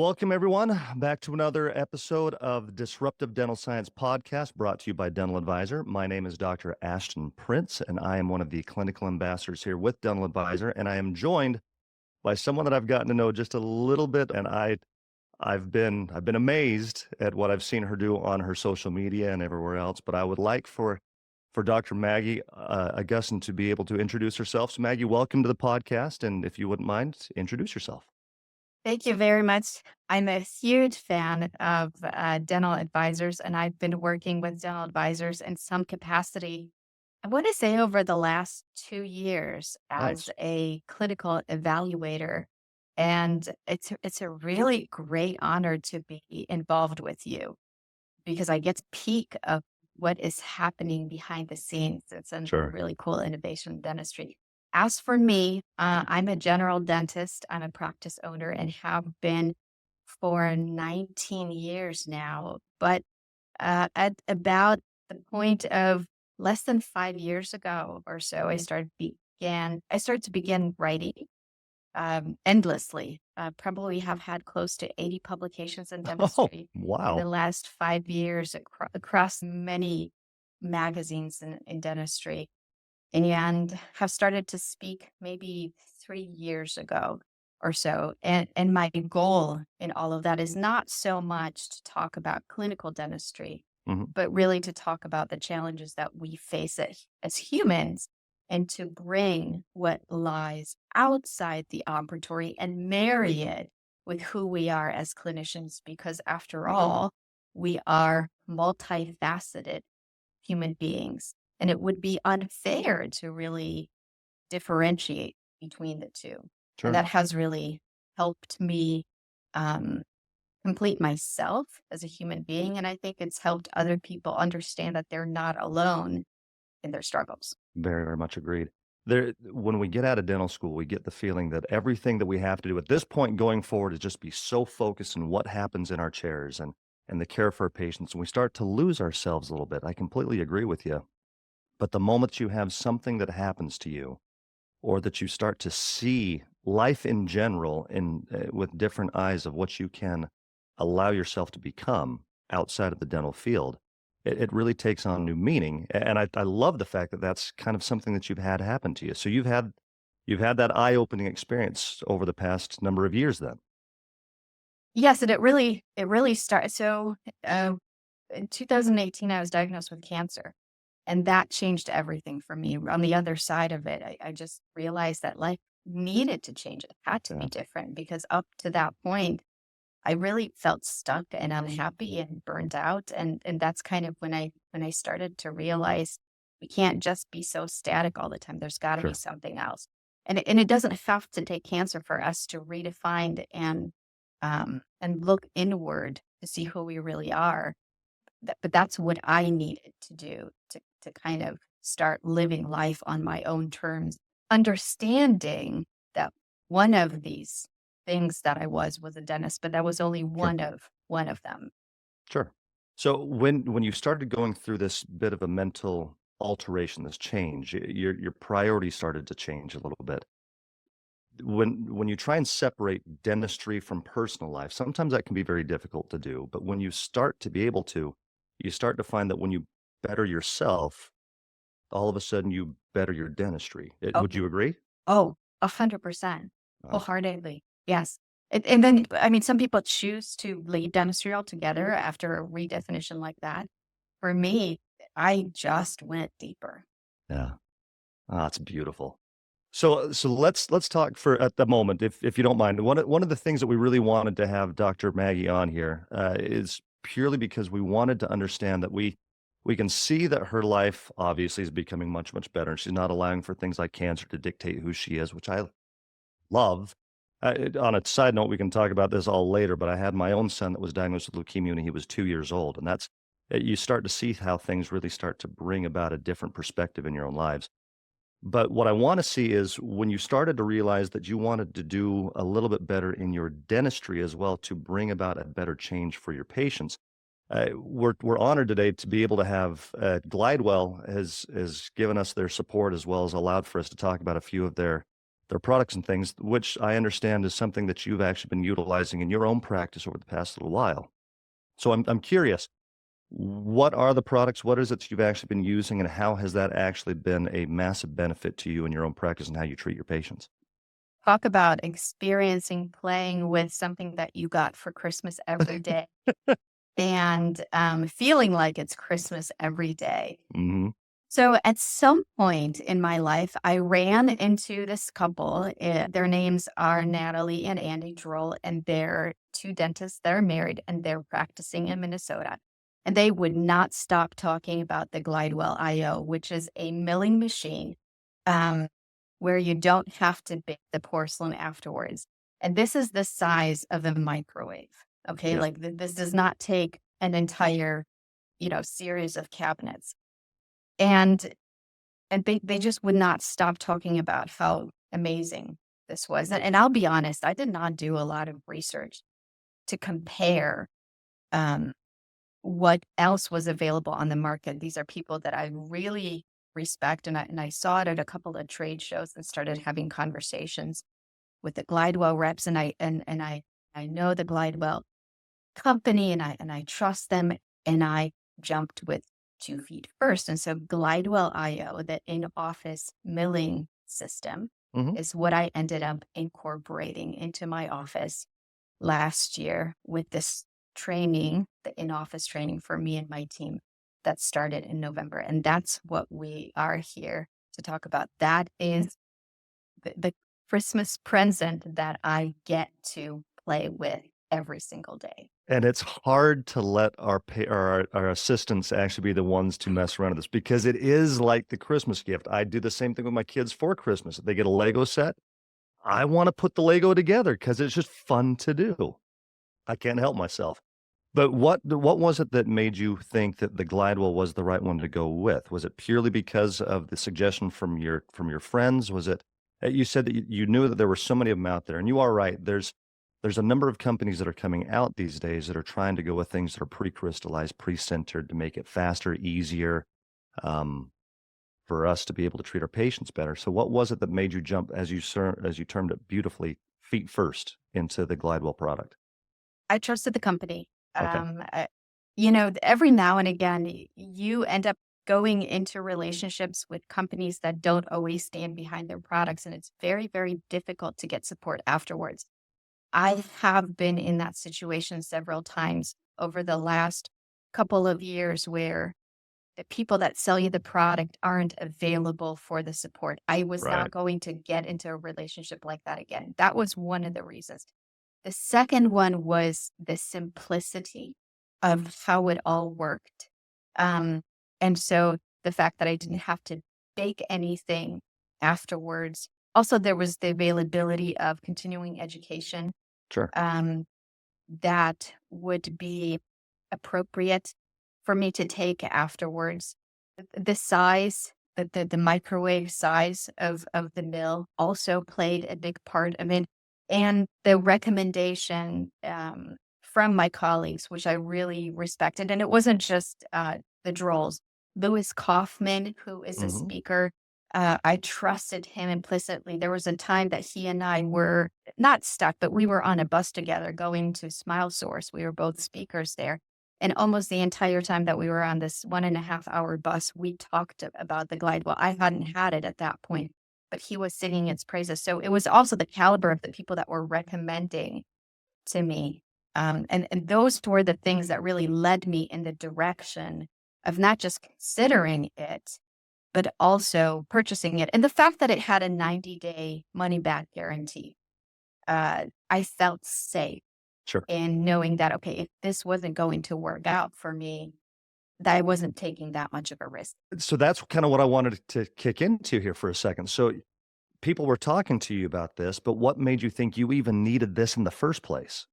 Welcome, everyone, back to another episode of Disruptive Dental Science Podcast brought to you by Dental Advisor. My name is Dr. Ashton Prince, and I am one of the clinical ambassadors here with Dental Advisor, and I am joined by someone that I've gotten to know just a little bit, and I've been amazed at what I've seen her do on her social media and everywhere else. But I would like for Dr. Maggie Augustyn to be able to introduce herself. So, Maggie, welcome to the podcast, and if you wouldn't mind, introduce yourself. Thank you very much. I'm a huge fan of dental advisors, and I've been working with dental advisors in some capacity. I want to say over the last 2 years as Nice. a clinical evaluator, and it's a really great honor to be involved with you because I get to peek of what is happening behind the scenes. It's a Sure. really cool innovation in dentistry. As for me, I'm a general dentist. I'm a practice owner and have been for 19 years now. But at about the point of less than 5 years ago or so, I started to begin writing endlessly. Probably have had close to 80 publications in Oh, dentistry in the wow. last 5 years across many magazines in dentistry, and have started to speak maybe 3 years ago or so. And my goal in all of that is not so much to talk about clinical dentistry, Mhm. but really to talk about the challenges that we face as humans and to bring what lies outside the operatory and marry it with who we are as clinicians, because after all, we are multifaceted human beings. And it would be unfair to really differentiate between the two. And Sure. that has really helped me um, complete myself as a human being. And I think it's helped other people understand that they're not alone in their struggles. Very, very much agreed. When we get out of dental school, we get the feeling that everything that we have to do at this point going forward is just be so focused on what happens in our chairs and the care for our patients. And we start to lose ourselves a little bit. I completely agree with you. But the moment you have something that happens to you, or that you start to see life in general with different eyes of what you can allow yourself to become outside of the dental field, it really takes on new meaning. And I love the fact that that's kind of something that you've had happen to you. So you've had that eye-opening experience over the past number of years then. Yes, and it really started. So in 2018, I was diagnosed with cancer. And that changed everything for me. On the other side of it, I just realized that life needed to change. It had to be Yeah, different because up to that point, I really felt stuck and unhappy and burned out. And that's kind of when I started to realize we can't just be so static all the time. There's got to be sure. something else. And it doesn't have to take cancer for us to redefine and look inward to see who we really are. But that's what I needed to do to kind of start living life on my own terms, understanding that one of these things that I was a dentist, but that was only Sure. one of them. Sure. So when you started going through this bit of a mental alteration, this change, your priorities started to change a little bit. When you try and separate dentistry from personal life, sometimes that can be very difficult to do. But when you start to be able to, you start to find that when you better yourself, all of a sudden you better your dentistry. Oh, Would you agree? oh, 100%, Uh, wholeheartedly, yes. And then, I mean, some people choose to leave dentistry altogether after a redefinition like that. For me, I just went deeper. yeah. That's beautiful. So let's talk for at the moment, if you don't mind. One of the things that we really wanted to have Dr. Maggie on here is purely because we wanted to understand that we can see that her life obviously is becoming much, much better. And she's not allowing for things like cancer to dictate who she is, which I love. On a side note, we can talk about this all later, but I had my own son that was diagnosed with leukemia when he was 2 years old. And you start to see how things really start to bring about a different perspective in your own lives. But what I wanna see is when you started to realize that you wanted to do a little bit better in your dentistry as well to bring about a better change for your patients. We're honored today to be able to have, Glidewell has given us their support as well as allowed for us to talk about a few of their their products and things, which I understand is something that you've actually been utilizing in your own practice over the past little while. So I'm curious, what are the products? What is it that you've actually been using, and how has that actually been a massive benefit to you in your own practice and how you treat your patients? Talk about experiencing playing with something that you got for Christmas every day and feeling like it's Christmas every day. Hmm. So at some point in my life, I ran into this couple. Their names are Natalie and Andy Droll, and they're two dentists that are married and they're practicing in Minnesota. And they would not stop talking about the Glidewell IO, which is a milling machine um, where you don't have to bake the porcelain afterwards. And this is the size of a microwave. Okay. Yeah. Like this does not take an entire, series of cabinets. And they just would not stop talking about how amazing this was. And I'll be honest, I did not do a lot of research to compare um, what else was available on the market. These are people that I really respect, and I saw it at a couple of trade shows and started having conversations with the Glidewell reps, and I know the Glidewell company, and I trust them, and I jumped with 2 feet first. And so Glidewell IO, the in-office milling system, Hmm. is what I ended up incorporating into my office last year with this training, the in-office training for me and my team that started in November. And that's what we are here to talk about. That is the Christmas present that I get to play with every single day. And it's hard to let our assistants actually be the ones to mess around with this, because it is like the Christmas gift. I do the same thing with my kids for Christmas. They get a Lego set. I want to put the Lego together because it's just fun to do. I can't help myself. But what was it that made you think that the Glidewell was the right one to go with? Was it purely because of the suggestion from your friends? Was it you said that you knew that there were so many of them out there, and you are right. There's a number of companies that are coming out these days that are trying to go with things that are pre-crystallized, pre-sintered to make it faster, easier, um, for us to be able to treat our patients better. So what was it that made you jump, as you termed it beautifully, feet first into the Glidewell product? I trusted the company. Okay. Every now and again, you end up going into relationships with companies that don't always stand behind their products, and it's very, very difficult to get support afterwards. I have been in that situation several times over the last couple of years where the people that sell you the product aren't available for the support. I was Right. not going to get into a relationship like that again. That was one of the reasons. The second one was the simplicity of how it all worked. Um, and so the fact that I didn't have to bake anything afterwards. Also, there was the availability of continuing education Sure. um, that would be appropriate for me to take afterwards. The size, the microwave size of the mill also played a big part of it. And the recommendation from my colleagues, which I really respected. And it wasn't just the Drolls. Louis Kaufman, who is a Mhm. speaker, I trusted him implicitly. There was a time that he and I were not stuck, but we were on a bus together going to Smile Source. We were both speakers there. And almost the entire time that we were on this 1.5 hour bus, we talked about the Glidewell. I hadn't had it at that point, but he was singing its praises. So it was also the caliber of the people that were recommending to me. And those were the things that really led me in the direction of not just considering it, but also purchasing it. And the fact that it had a 90-day money back guarantee, I felt safe Sure. in knowing that, okay, if this wasn't going to work out for me, that I wasn't taking that much of a risk. So that's kind of what I wanted to kick into here for a second. So people were talking to you about this, but what made you think you even needed this in the first place?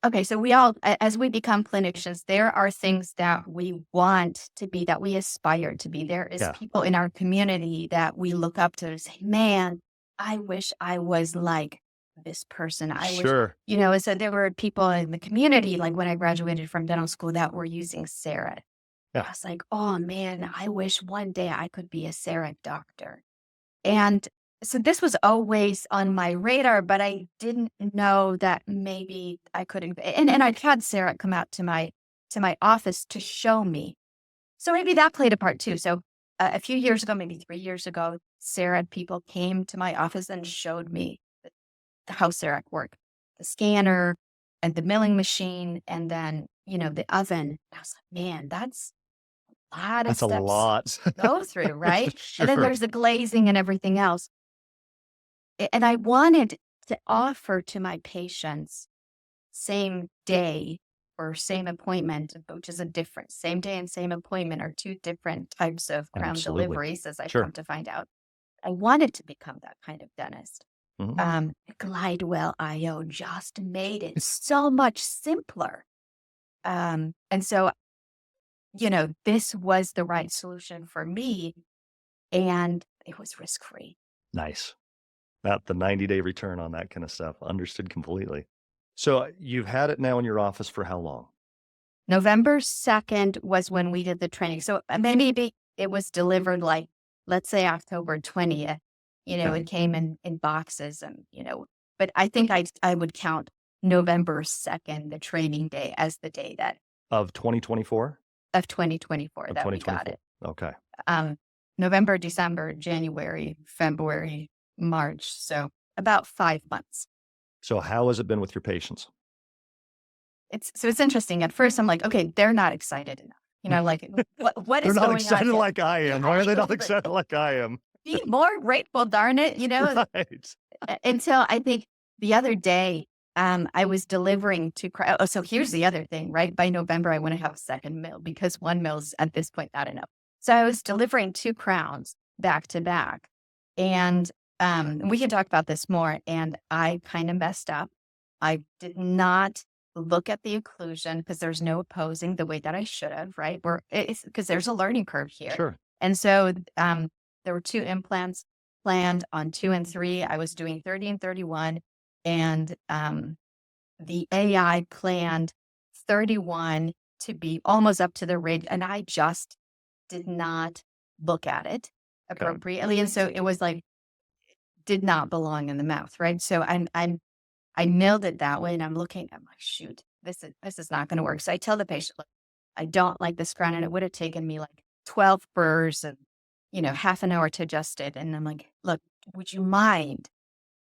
Okay, so we all, as we become clinicians, there are things that we want to be, that we aspire to be. There is Yeah. people in our community that we look up to and say, man, I wish I was like this person. I wish, Sure. so there were people in the community, like when I graduated from dental school, that were using CEREC. I Yeah. was like, oh man, I wish one day I could be a CEREC doctor. And So this was always on my radar, but I didn't know that maybe I couldn't. And I'd had Sarah come out to my office to show me. So maybe that played a part too. So a few years ago, maybe 3 years ago, Sarah people came to my office and showed me how Sarah worked, the scanner and the milling machine, and then the oven. I was like, man, that's a lot of That's a steps lot. to go through, right? And then Sure. there's the glazing and everything else. And I wanted to offer to my patients same day or same appointment, which is a different same day and same appointment are two different types of crown Absolutely. deliveries, as I've Sure. come to find out. I wanted to become that kind of dentist. Mhm. Glidewell IO just made it so much simpler. And so, this was the right solution for me, and it was risk free. Nice. Not the 90-day return on that kind of stuff. Understood completely. So you've had it now in your office for how long? November 2nd was when we did the training. So maybe it was delivered like, let's say October 20th. Okay. It came in boxes and, but I think I would count November 2nd, the training day, as the day that Of 2024? of 2024 Of that we got 2024. it. Okay. November, December, January, February, March. So about 5 months. So how has it been with your patients? It's interesting. At first, I'm like, okay, they're not excited enough. Like what They're is not going on excited here? like I am. Why are they not But excited like I am? be more grateful, darn it. Right. Until I think the other day, I was delivering to. Oh, so here's the other thing, right? By November, I want to have a second mill because one mill's at this point not enough. So I was delivering 2 crowns back to back, and we can talk about this more. And I kind of messed up. I did not look at the occlusion because there's no opposing the way that I should have, right? It's because there's a learning curve here. Sure. And so there were 2 implants planned on 2 and 3. I was doing 30 and 31, and the AI planned 31 to be almost up to the ridge, and I just did not look at it Okay. appropriately, and so it was like did not belong in the mouth, right? So I milled it that way, and I'm looking. I'm like, shoot, this is not going to work. So I tell the patient, look, I don't like this crown, and it would have taken me like 12 burrs and half an hour to adjust it. And I'm like, look, would you mind?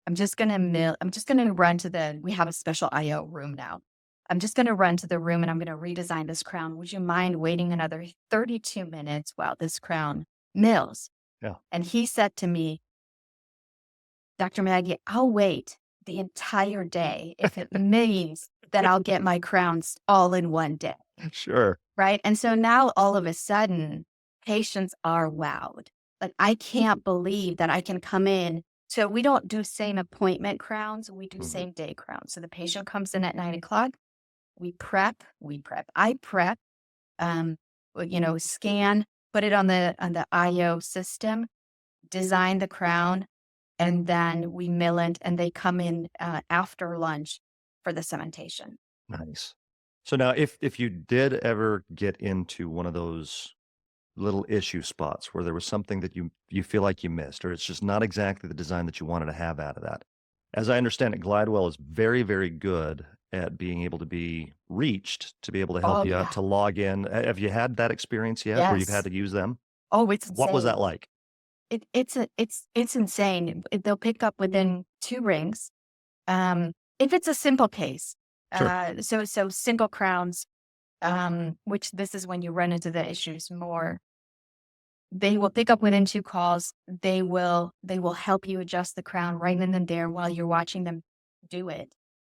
I'm just going to run we have a special IO room now. I'm just going to run to the room and I'm going to redesign this crown. Would you mind waiting another 32 minutes while this crown mills? Yeah. And he said to me, Dr. Maggie, I'll wait the entire day if it means that I'll get my crowns all in one day. Sure. Right. And so now all of a sudden, patients are wowed. Like, I can't believe that I can come in. So we don't do same appointment crowns. We do Mhm. same day crowns. So the patient comes in at 9 o'clock. We prep. I prep, scan, put it on the IO system, design the crown, and then we mill it, and they come in after lunch for the cementation. Nice. So now if you did ever get into one of those little issue spots where there was something that you feel like you missed, or it's just not exactly the design that you wanted to have out of that. As I understand it, Glidewell is very, very good at being able to be reached to be able to help Oh, you yeah. out to log in. Have you had that experience yet where you've had Yes. to use them? Oh, it's What was that insane. like? It's insane. They'll pick up within 2 rings. If it's a simple case, Sure. so single crowns, which this is when you run into the issues more. They will pick up within 2 calls. They will help you adjust the crown right then and there while you're watching them do it.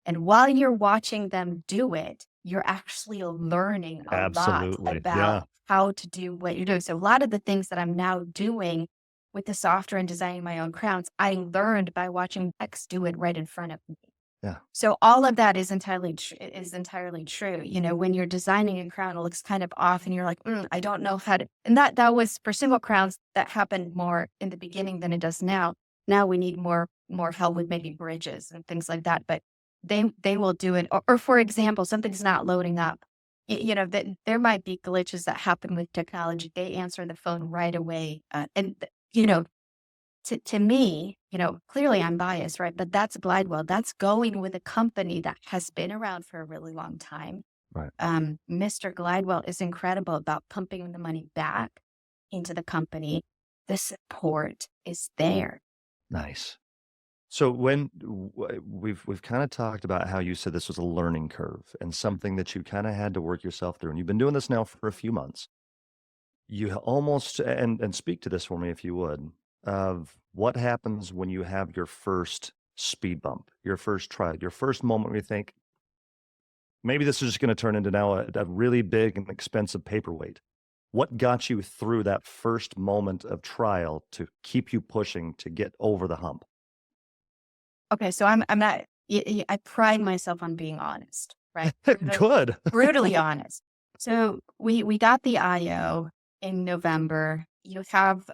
And while you're watching them do it, you're actually learning a lot Absolutely. Yeah. about how to do what you're doing. So a lot of the things that I'm now doing with the software and designing my own crowns, I learned by watching X do it right in front of me. Yeah. So all of that is entirely true. When you're designing a crown, it looks kind of off, and you're like, I don't know how to. And that was for single crowns. That happened more in the beginning than it does now. Now we need more help with maybe bridges and things like that. But they will do it. Or for example, something's not loading up. That there might be glitches that happen with technology. They answer the phone right away, and to me, clearly I'm biased, right? But that's Glidewell. That's going with a company that has been around for a really long time. Right. Mr. Glidewell is incredible about pumping the money back into the company. The support is there. Nice. So when we've kind of talked about how you said this was a learning curve and something that you kind of had to work yourself through, and you've been doing this now for a few months. You almost and speak to this for me if you would, of what happens when you have your first speed bump, your first try, your first moment where you think, maybe this is just going to turn into now a really big and expensive paperweight. What got you through that first moment of trial to keep you pushing to get over the hump? Okay, so I'm not. I pride myself on being honest, right? Good. Brutally honest. So we got the IO in November. You have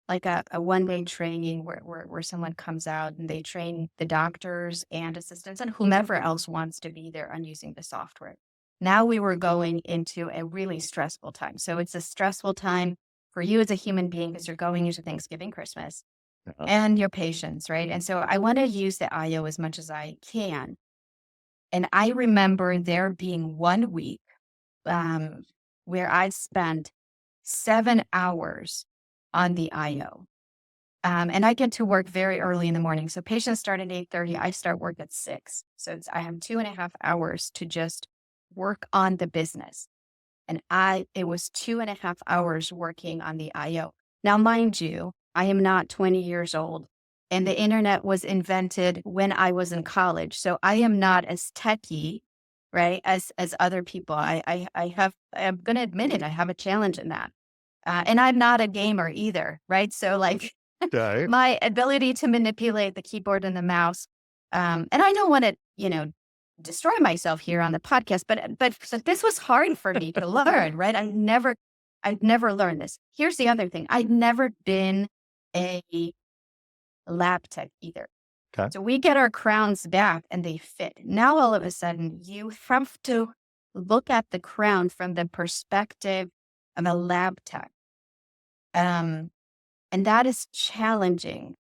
like a one-day training where someone comes out and they train the doctors and assistants and whomever else wants to be there on using the software. Now we were going into a really stressful time. So it's a stressful time for you as a human being because you're going into Thanksgiving, Christmas, and your patients, right? And so I want to use the IO as much as I can. And I remember there being 1 week where I spent 7 hours on the IO. And I get to work very early in the morning. So patients start at 8:30. I start work at 6. So I have 2.5 hours to just work on the business. And it was 2.5 hours working on the IO. Now, mind you, I am not 20 years old and the internet was invented when I was in college. So I am not as techy, right, as other people. I'm going to admit it. I have a challenge in that. And I'm not a gamer either, right? So like Okay. my ability to manipulate the keyboard and the mouse, and I don't want to, destroy myself here on the podcast, but this was hard for me to learn, right? I'd never learned this. Here's the other thing. I'd never been a lab tech either. Okay. So we get our crowns back and they fit. Now, all of a sudden, you have to look at the crown from the perspective of a lab tech. And that is challenging.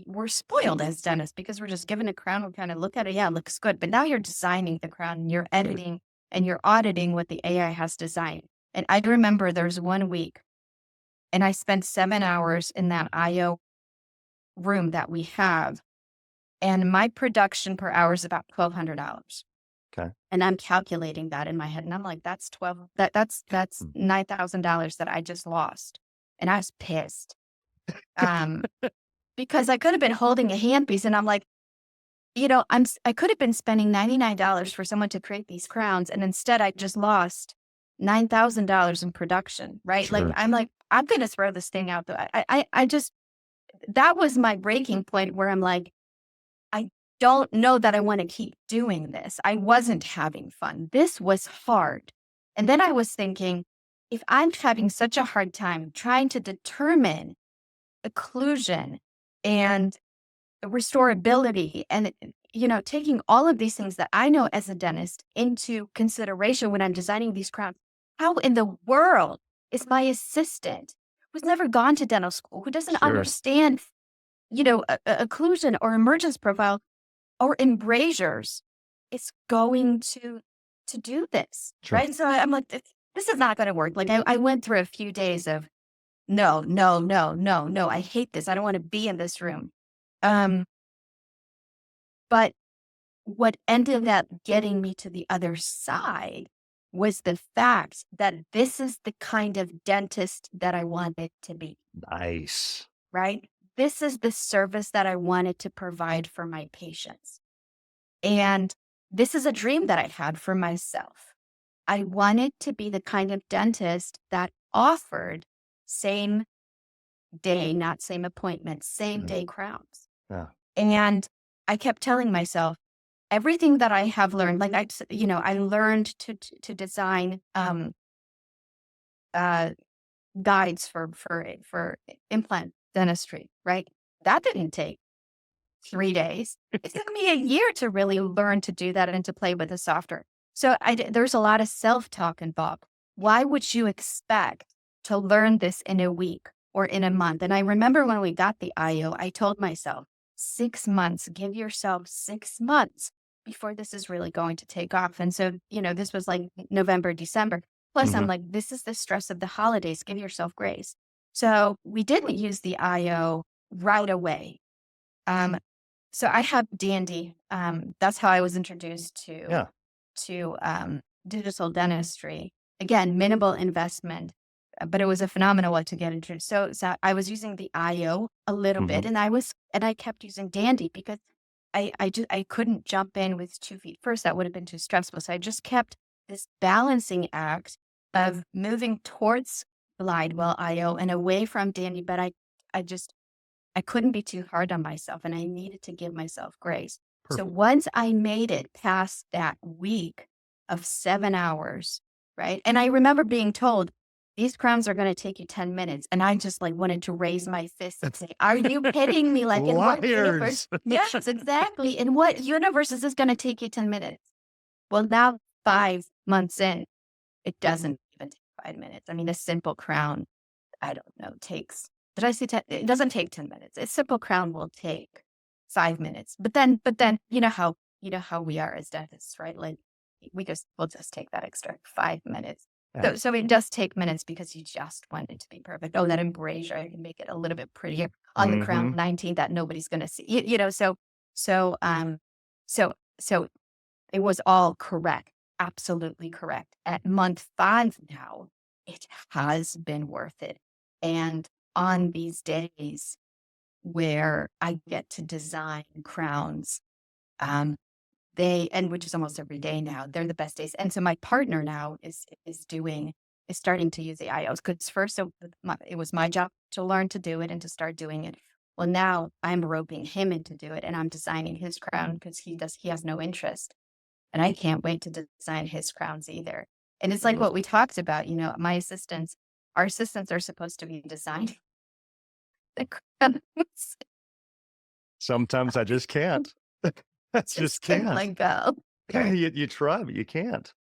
We're spoiled as dentists because we're just given a crown. We kind of look at it. Yeah, it looks good. But now you're designing the crown and you're editing and you're auditing what the AI has designed. And I remember there's 1 week and I spent 7 hours in that IO room that we have. And my production per hour is about $1,200. Okay. And I'm calculating that in my head. And I'm like, that's $9,000 that I just lost. And I was pissed. Because I could have been holding a handpiece and I'm like, I could have been spending $99 for someone to create these crowns. And instead I just lost $9,000 in production, right? Sure. Like, I'm going to throw this thing out. That was my breaking point where I'm like, I don't know that I want to keep doing this. I wasn't having fun. This was hard. And then I was thinking, if I'm having such a hard time trying to determine occlusion and restorability and, taking all of these things that I know as a dentist into consideration when I'm designing these crowns, how in the world is my assistant who's never gone to dental school, who doesn't understand, occlusion or emergence profile or embrasures is going to do this, right? So I'm like, this is not going to work. Like I went through a few days of no, I hate this. I don't want to be in this room. But what ended up getting me to the other side was the fact that this is the kind of dentist that I wanted to be. Nice. Right? This is the service that I wanted to provide for my patients. And this is a dream that I had for myself. I wanted to be the kind of dentist that offered same day, not same appointment, same day crowns. Yeah. And I kept telling myself, everything that I have learned, like I learned to design guides for implant dentistry, right? That didn't take 3 days. It took me a year to really learn to do that and to play with the software. So there's a lot of self-talk involved. Why would you expect to learn this in a week or in a month. And I remember when we got the IO, I told myself, 6 months, give yourself 6 months before this is really going to take off. And so, this was like November, December. Plus, I'm Mhm. like, this is the stress of the holidays. Give yourself grace. So we didn't use the IO right away. Um, so I have Dandy. That's how I was introduced Yeah. to digital dentistry. Again, minimal investment, but it was a phenomenal way to get introduced. So I was using the IO a little bit, Mhm. and I kept using Dandy because I couldn't jump in with 2 feet first. That would have been too stressful. So I just kept this balancing act of moving towards Glidewell IO and away from Dandy, but I couldn't be too hard on myself and I needed to give myself grace. So Perfect. once I made it past that week of 7 hours, right? And I remember being told, these crowns are going to take you 10 minutes. And I just like wanted to raise my fist and say, are you kidding me? Like in what universe? Liars. Yes, exactly. In what universe is this going to take you 10 minutes? Well, now 5 months in, it doesn't even take 5 minutes. I mean, a simple crown, I don't know, takes, did I say 10? It doesn't take 10 minutes. A simple crown will take 5 minutes. But then, you know how we are as dentists, right? Like we'll just take that extra 5 minutes. Yeah. So it does take minutes because you just want it to be perfect. Oh, that embrasure, I can make it a little bit prettier on the crown Mhm. 19 that nobody's gonna see. So so so it was all correct, absolutely correct. At month 5 now, it has been worth it. And on these days where I get to design crowns, um, which is almost every day now, they're the best days. And so my partner now is starting to use the IOs because first it was my job to learn to do it and to start doing it. Well, now I'm roping him in to do it and I'm designing his crown because he has no interest. And I can't wait to design his crowns either. And it's like what we Beautiful. talked about, our assistants are supposed to be designing the crowns. Sometimes I just can't. I just Just couldn't can't. let go. You try, but you can't.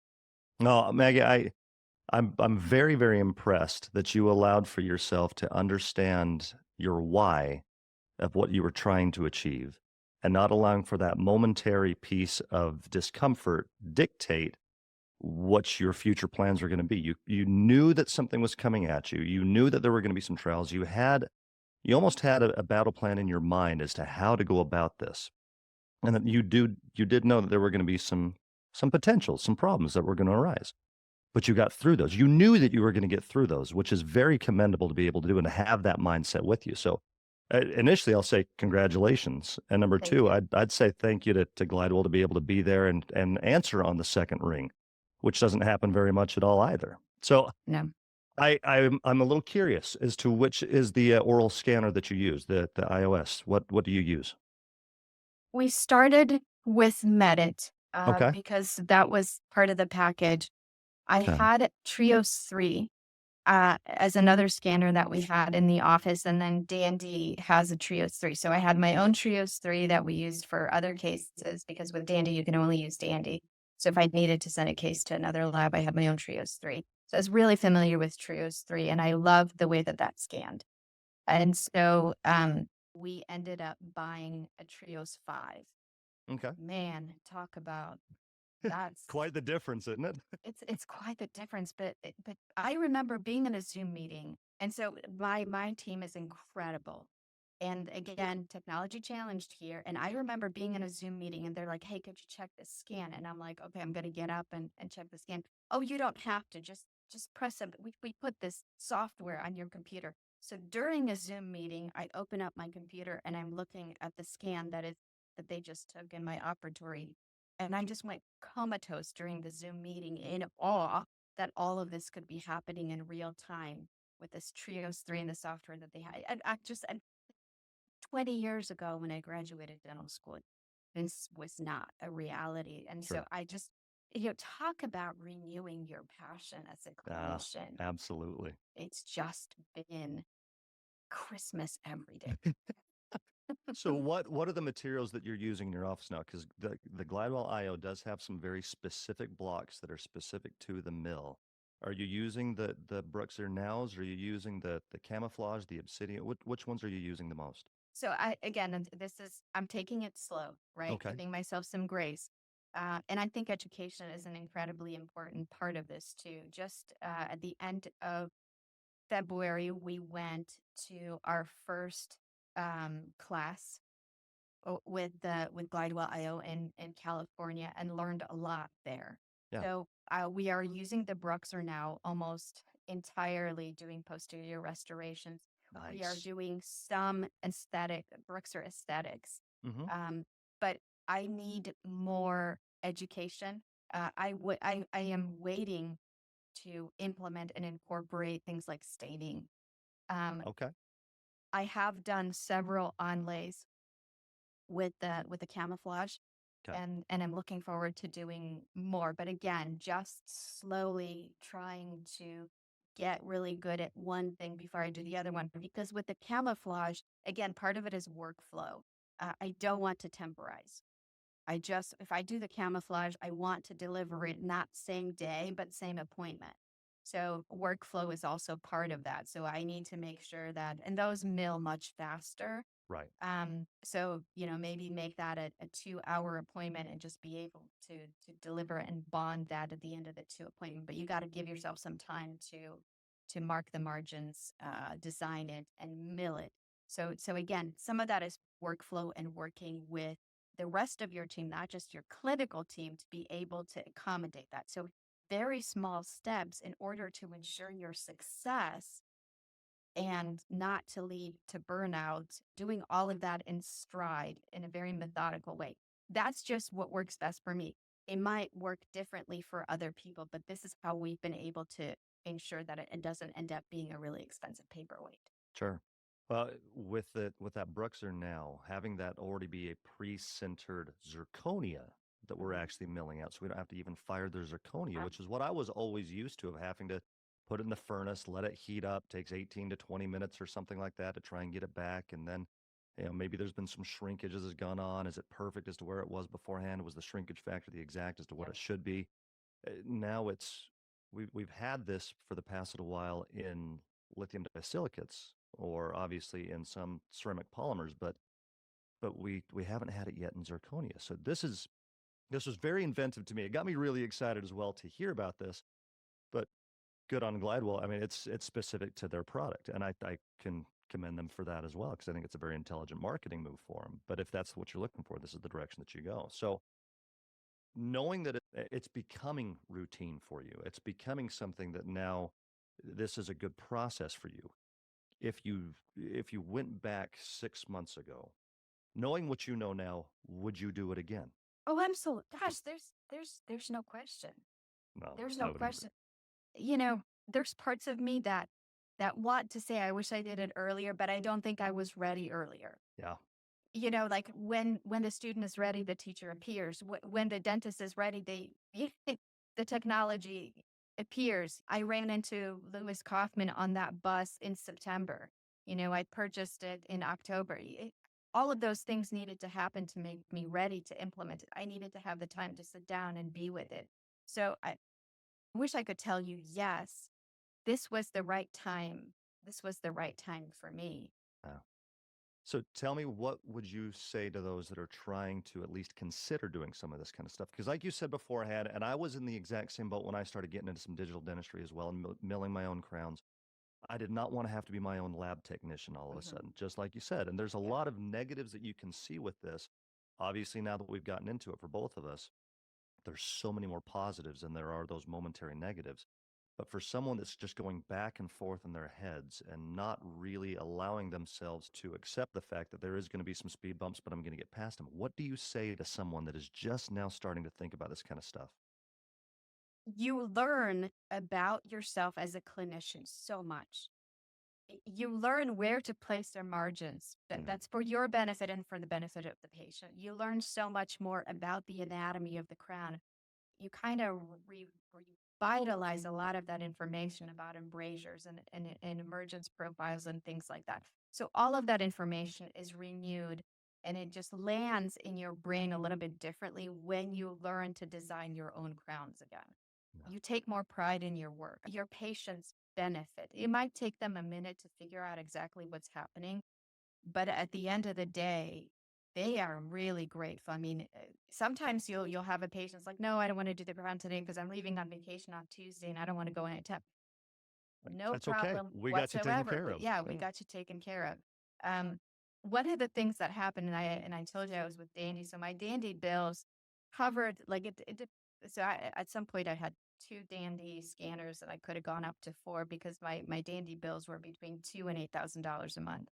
No, Maggie, I'm very, very impressed that you allowed for yourself to understand your why of what you were trying to achieve and not allowing for that momentary piece of discomfort dictate what your future plans were going to be. You knew that something was coming at you. You knew that there were going to be some trials. You almost had a battle plan in your mind as to how to go about this. And that you did know that there were going to be some potentials, some problems that were going to arise. But you got through those. You knew that you were going to get through those, which is very commendable to be able to do and to have that mindset with you. So initially, I'll say congratulations, and number Thank two, you. I'd say thank you to Glidewell to be able to be there and answer on the second ring, which doesn't happen very much at all either. So No. I'm a little curious as to which is the oral scanner that you use, the iOS. What do you use? We started with Medit Okay. because that was part of the package. I Okay. had Trios 3 as another scanner that we had in the office, and then Dandy has a Trios 3. So I had my own Trios 3 that we used for other cases because with Dandy, you can only use Dandy. So if I needed to send a case to another lab, I had my own Trios 3. So I was really familiar with Trios 3, and I loved the way that that scanned. And so we ended up buying a Trios 5. Okay. Man, talk about that's Quite the difference, isn't it? it's quite the difference, but I remember being in a Zoom meeting, and so my team is incredible. And again, technology challenged here. And I remember being in a Zoom meeting and they're like, hey, could you check this scan? And I'm like, okay, I'm gonna get up and check the scan. Oh, you don't have to, just press a we put this software on your computer. So during a Zoom meeting, I open up my computer and I'm looking at the scan that they just took in my operatory. And I just went comatose during the Zoom meeting in awe that all of this could be happening in real time with this Trios 3 and the software that they had. And 20 years ago when I graduated dental school, this was not a reality. And so Sure. I just, talk about renewing your passion as a Ah, clinician. absolutely. It's just been Christmas every day. So what are the materials that you're using in your office now? Because the Glidewell IO does have some very specific blocks that are specific to the mill. Are you using the Bruxer Nows? Are you using the camouflage, the obsidian? Which ones are you using the most? So I'm taking it slow, right? Okay. Giving myself some grace. And I think education is an incredibly important part of this too. Just at the end of February, we went to our first class with Glidewell IO in California and learned a lot there. Yeah. So we are using the Bruxer now almost entirely doing posterior restorations. We are Nice. doing some aesthetic Bruxer aesthetics, Hmm. um, but I need more education. I am waiting to implement and incorporate things like staining. Um, Okay. I have done several onlays with the camouflage, Okay. and I'm looking forward to doing more. But again, just slowly trying to get really good at one thing before I do the other one. Because with the camouflage, again, part of it is workflow. I don't want to temporize. If I do the camouflage, I want to deliver it not same day, but same appointment. So workflow is also part of that. So I need to make sure that, and those mill much faster. Right. So maybe make that a 2 hour appointment and just be able to deliver and bond that at the end of the two appointment. But you got to give yourself some time to mark the margins, design it, and mill it. So again, some of that is workflow and working with the rest of your team, not just your clinical team, to be able to accommodate that. So very small steps in order to ensure your success and not to lead to burnout, doing all of that in stride in a very methodical way. That's just what works best for me. It might work differently for other people, but this is how we've been able to ensure that it doesn't end up being a really expensive paperweight. Sure. Well, with that Bruxer now, having that already be a pre-sintered zirconia that we're Mhm. actually milling out, so we don't have to even fire the zirconia, Uh, which is what I was always used to, of having to put it in the furnace, let it heat up, takes 18 to 20 minutes or something like that to try and get it back. And then, maybe there's been some shrinkage that has gone on. Is it perfect as to where it was beforehand? Was the shrinkage factor the exact as to what Yep. it should be? Now we've had this for the past little while in lithium disilicates, or obviously in some ceramic polymers, but we haven't had it yet in zirconia. So this was very inventive to me. It got me really excited as well to hear about this. But good on Glidewell. I mean, it's specific to their product, and I can commend them for that as well, because I think it's a very intelligent marketing move for them. But if that's what you're looking for, this is the direction that you go. So knowing that it's becoming routine for you, it's becoming something that now this is a good process for you. If you went back 6 months ago, knowing what you know now, would you do it again? Oh, absolutely. Gosh, there's no question. No, There's I no would agree. question. There's parts of me that want to say I wish I did it earlier, but I don't think I was ready earlier. Yeah. Like when the student is ready, the teacher appears. When the dentist is ready, the technology appears. I ran into Lewis Kaufman on that bus in September. I purchased it in October. All of those things needed to happen to make me ready to implement it. I needed to have the time to sit down and be with it. So I wish I could tell you, yes, this was the right time. This was the right time for me. Yeah. So tell me, what would you say to those that are trying to at least consider doing some of this kind of stuff? Because like you said beforehand, and I was in the exact same boat when I started getting into some digital dentistry as well and milling my own crowns. I did not want to have to be my own lab technician all of a Mhm. sudden, just like you said. And there's a Yeah. lot of negatives that you can see with this. Obviously, now that we've gotten into it for both of us, there's so many more positives than there are those momentary negatives. But for someone that's just going back and forth in their heads and not really allowing themselves to accept the fact that there is going to be some speed bumps, but I'm going to get past them, what do you say to someone that is just now starting to think about this kind of stuff? You learn about yourself as a clinician so much. You learn where to place their margins. Hmm. That's for your benefit and for the benefit of the patient. You learn so much more about the anatomy of the crown. You kind of revitalize a lot of that information about embrasures and emergence profiles and things like that. So all of that information is renewed and it just lands in your brain a little bit differently when you learn to design your own crowns again. Yeah. You take more pride in your work. Your patients benefit. It might take them a minute to figure out exactly what's happening, but at the end of the day, they are really grateful. I mean, sometimes you'll have a patient's like, no, I don't want to do the crown today because I'm leaving on vacation on Tuesday and I don't want to go in at 10. Like, No that's okay. problem We got you taken whatsoever. care of. Yeah, we Yeah. got you taken care of. Um, one of the things that happened, and I told you I was with Dandy, so my Dandy bills covered like so at some point I had two Dandy scanners and I could have gone up to four because my Dandy bills were between $2,000 and $8,000 a month.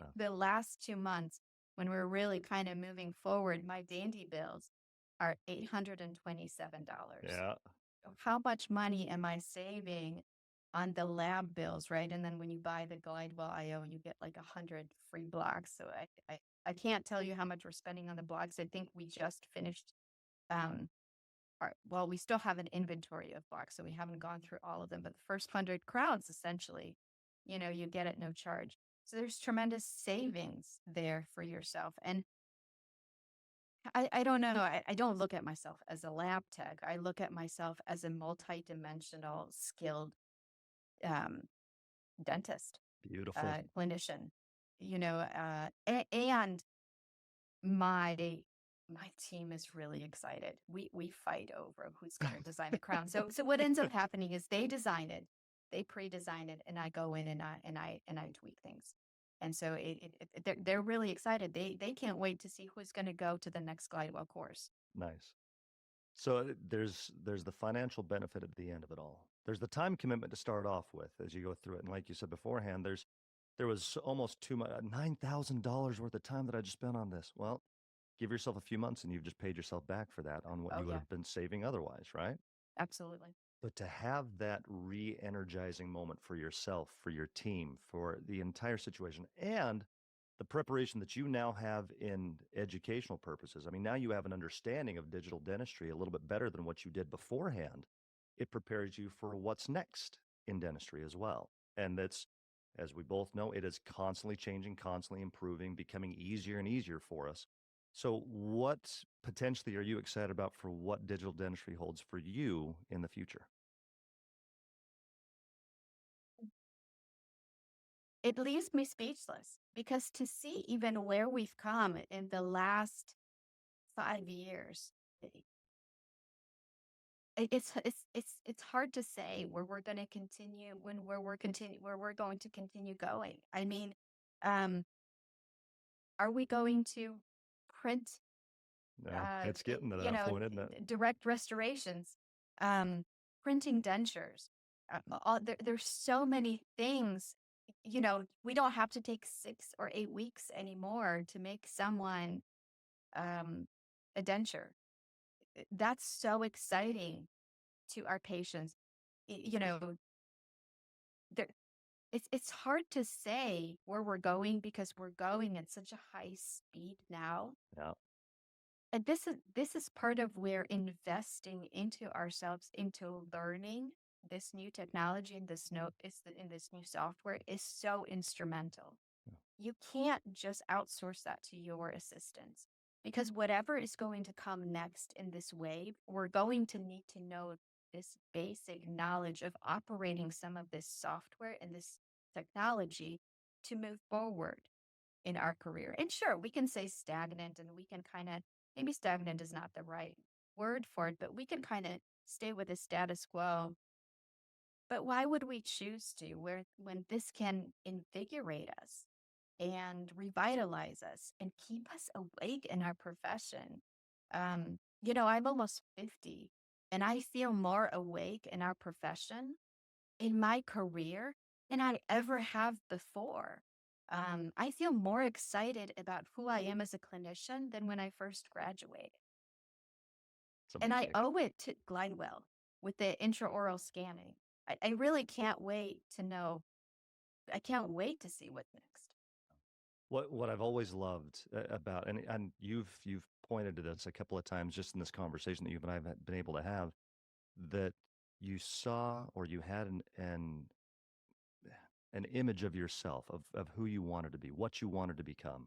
Yeah. The last 2 months, when we're really kind of moving forward, my Dandy bills are $827. Yeah. How much money am I saving on the lab bills, right? And then when you buy the Glidewell IO, you get like 100 free blocks. So I can't tell you how much we're spending on the blocks. I think we just finished, um, well, we still have an inventory of blocks, so we haven't gone through all of them, but the first 100 crowns, essentially, you get at no charge. So there's tremendous savings there for yourself. And I don't know. I don't look at myself as a lab tech. I look at myself as a multidimensional, skilled um, dentist, Beautiful. clinician. And my team is really excited. We fight over who's going to design the crown. So what ends up happening is they design it, they pre-design it, and I go in and I tweak things. And so they're really excited. They can't wait to see who's going to go to the next Glidewell course. Nice. So there's the financial benefit at the end of it all. There's the time commitment to start off with as you go through it. And like you said beforehand, there was almost too much $9,000 worth of time that I just spent on this. Well, give yourself a few months and you've just paid yourself back for that on what Oh you would yeah, have been saving otherwise, right? absolutely. But to have that re-energizing moment for yourself, for your team, for the entire situation, and the preparation that you now have in educational purposes. I mean, now you have an understanding of digital dentistry a little bit better than what you did beforehand. It prepares you for what's next in dentistry as well. And that's, as we both know, it is constantly changing, constantly improving, becoming easier and easier for us. So, what potentially are you excited about for what digital dentistry holds for you in the future? It leaves me speechless because to see even where we've come in the last 5 years, it's hard to say where we're going to continue where we're going to continue going. I mean, um, are we going to print, No, it's getting to you that know, point, isn't it? direct restorations, um, printing dentures? There's so many things. We don't have to take 6 or 8 weeks anymore to make someone um, a denture. That's so exciting to our patients. You know, there it's hard to say where we're going because we're going at such a high speed now. Yeah. And this is part of where investing into ourselves, into learning this new technology and in this new software is so instrumental. Yeah. You can't just outsource that to your assistants because whatever is going to come next in this wave, we're going to need to know this basic knowledge of operating some of this software and this technology to move forward in our career. And sure, we can say stagnant and we can kind of, maybe stagnant is not the right word for it, but we can kind of stay with the status quo. But why would we choose to when this can invigorate us and revitalize us and keep us awake in our profession? I'm almost 50 and I feel more awake in our profession, in my career, than I ever have before. I feel more excited about who I am as a clinician than when I first graduated. It's And I amazing. owe it to Glidewell with the intraoral scanning. I really can't wait to know. I can't wait to see what's next. What I've always loved about, and you've pointed to this a couple of times just in this conversation that you and I have been able to have, that you saw or you had an image of yourself, of who you wanted to be, what you wanted to become.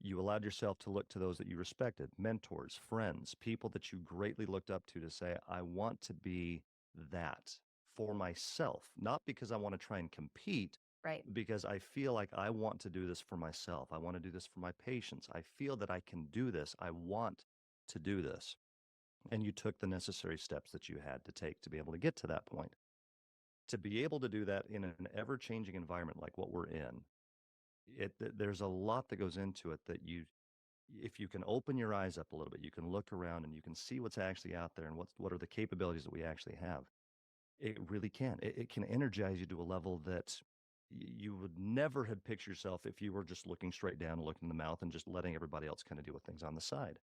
You allowed yourself to look to those that you respected, mentors, friends, people that you greatly looked up to say, I want to be that for myself, not because I want to try and compete, Right. because I feel like I want to do this for myself. I want to do this for my patients. I feel that I can do this. I want to do this. And you took the necessary steps that you had to take to be able to get to that point. To be able to do that in an ever-changing environment like what we're in, there's a lot that goes into it that if you can open your eyes up a little bit, you can look around and you can see what's actually out there and what are the capabilities that we actually have. It really can. It can energize you to a level that you would never have pictured yourself if you were just looking straight down and looking in the mouth and just letting everybody else kind of deal with things on the side.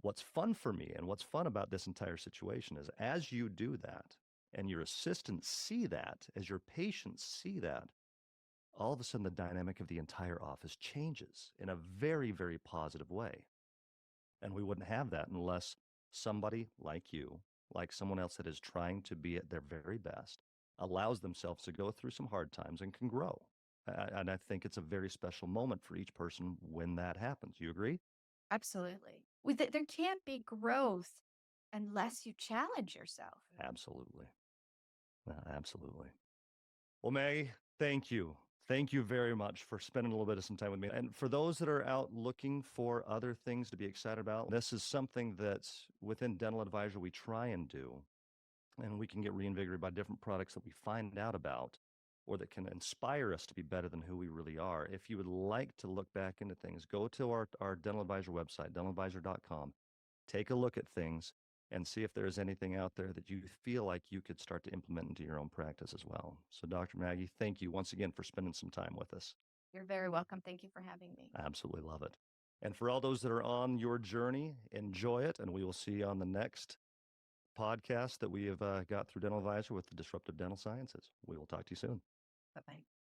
What's fun for me and what's fun about this entire situation is as you do that and your assistants see that, as your patients see that, all of a sudden the dynamic of the entire office changes in a very, very positive way. And we wouldn't have that unless somebody like you, like someone else that is trying to be at their very best, allows themselves to go through some hard times and can grow. And I think it's a very special moment for each person when that happens. You agree? Absolutely. There can't be growth unless you challenge yourself. Absolutely. Absolutely. Well, Maggie, thank you. Thank you very much for spending a little bit of some time with me. And for those that are out looking for other things to be excited about, this is something that within Dental Advisor we try and do. And we can get reinvigorated by different products that we find out about or that can inspire us to be better than who we really are. If you would like to look back into things, go to our Dental Advisor website, dentaladvisor.com, take a look at things and see if there's anything out there that you feel like you could start to implement into your own practice as well. So, Dr. Maggie, thank you once again for spending some time with us. You're very welcome. Thank you for having me. I absolutely love it. And for all those that are on your journey, enjoy it. And we will see you on the next podcast that we have got through Dental Advisor with the Disruptive Dental Sciences. We will talk to you soon. Bye-bye.